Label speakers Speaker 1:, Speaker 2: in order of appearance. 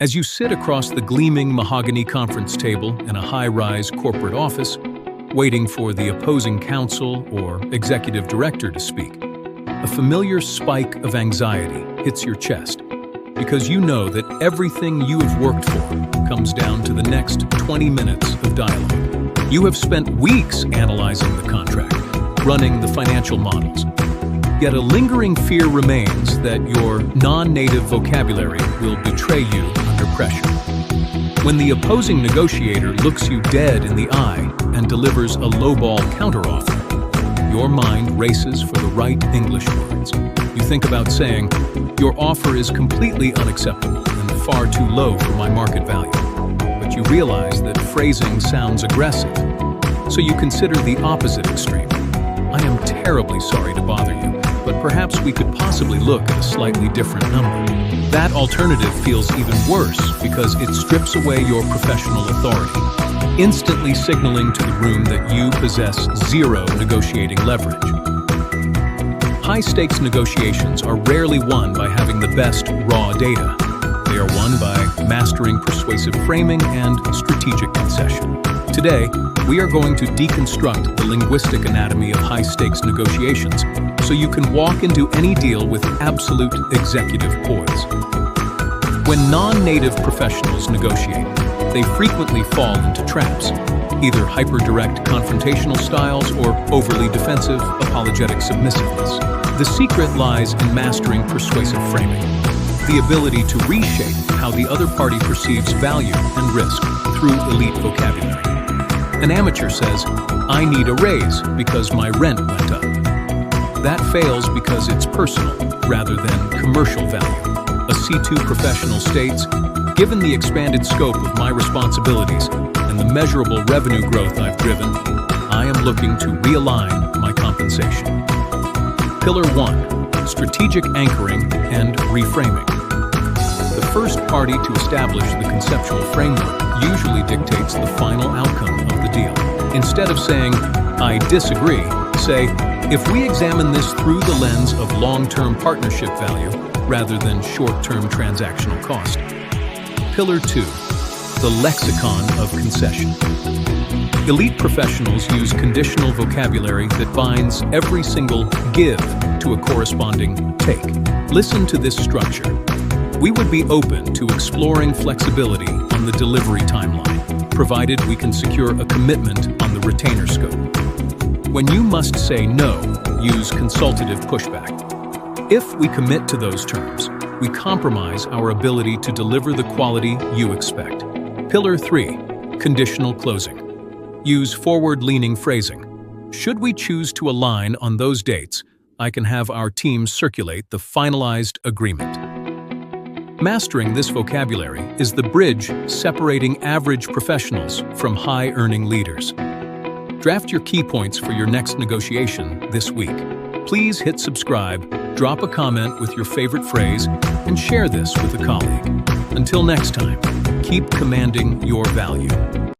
Speaker 1: As you sit across the gleaming mahogany conference table in a high-rise corporate office, waiting for the opposing counsel or executive director to speak, a familiar spike of anxiety hits your chest because you know that everything you have worked for comes down to the next 20 minutes of dialogue. You have spent weeks analyzing the contract, running the financial models. Yet a lingering fear remains that your non-native vocabulary will betray you under pressure. When the opposing negotiator looks you dead in the eye and delivers a lowball counteroffer, your mind races for the right English words. You think about saying, "Your offer is completely unacceptable and far too low for my market value." But you realize that phrasing sounds aggressive, so you consider the opposite extreme. "I am terribly sorry to bother you, but perhaps we could possibly look at a slightly different number." That alternative feels even worse because it strips away your professional authority, instantly signaling to the room that you possess zero negotiating leverage. High-stakes negotiations are rarely won by having the best raw data. They are won by mastering persuasive framing and strategic concession. Today, we are going to deconstruct the linguistic anatomy of high-stakes negotiations so you can walk into any deal with absolute executive poise. When non-native professionals negotiate, they frequently fall into traps, either hyper-direct confrontational styles or overly defensive, apologetic submissiveness. The secret lies in mastering persuasive framing, the ability to reshape how the other party perceives value and risk through elite vocabulary. An amateur says, "I need a raise because my rent went up." That fails because it's personal rather than commercial value. A C2 professional states, "Given the expanded scope of my responsibilities and the measurable revenue growth I've driven, I am looking to realign my compensation." Pillar 1. Strategic anchoring and reframing. The first party to establish the conceptual framework usually dictates the final outcome of the deal. Instead of saying, "I disagree," say, "If we examine this through the lens of long-term partnership value rather than short-term transactional cost." Pillar 2. The lexicon of concession. Elite professionals use conditional vocabulary that binds every single give to a corresponding take. Listen to this structure. We would be open to exploring flexibility on the delivery timeline, provided we can secure a commitment on the retainer scope. When you must say no, use consultative pushback. If we commit to those terms, we compromise our ability to deliver the quality you expect. Pillar 3. Conditional closing. Use forward-leaning phrasing. Should we choose to align on those dates, I can have our team circulate the finalized agreement. Mastering this vocabulary is the bridge separating average professionals from high-earning leaders. Draft your key points for your next negotiation this week. Please hit subscribe, drop a comment with your favorite phrase, and share this with a colleague. Until next time, keep commanding your value.